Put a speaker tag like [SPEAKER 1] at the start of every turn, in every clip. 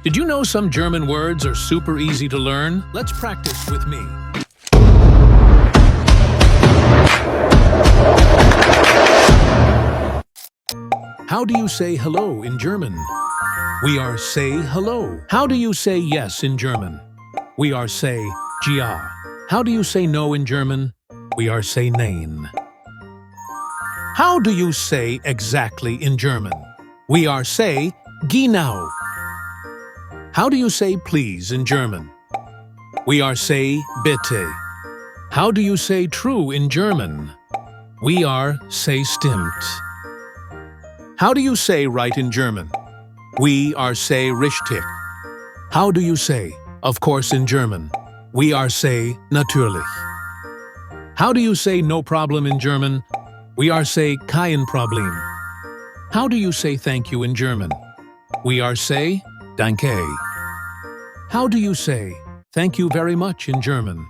[SPEAKER 1] Did you know some German words are super easy to learn? Let's practice with me. How do you say hello in German? We are say hello. How do you say yes in German? We are say ja. How do you say no in German? We are say nein. How do you say exactly in German? We are say genau. How do you say please in German? We are say bitte. How do you say true in German? We are say stimmt. How do you say right in German? We are say richtig. How do you say of course in German? We are say natürlich. How do you say no problem in German? We are say kein Problem. How do you say thank you in German? We are say danke. How do you say thank you very much in German?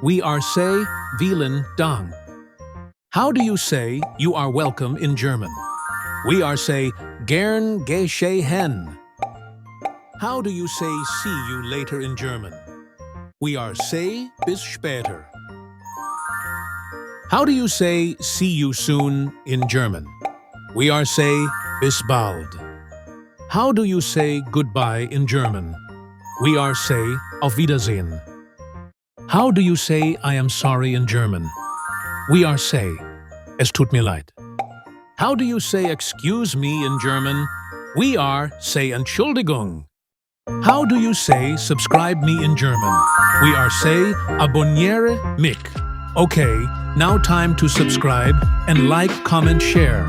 [SPEAKER 1] We are say vielen Dank. How do you say you are welcome in German? We are say gern geschehen. How do you say see you later in German? We are say bis später. How do you say see you soon in German? We are say bis bald. How do you say goodbye in German? We are say auf Wiedersehen. How do you say I am sorry in German? We are say es tut mir leid. How do you say excuse me in German? We are say Entschuldigung. How do you say subscribe me in German? We are say abonniere mich. Okay, now time to subscribe and like, comment, share.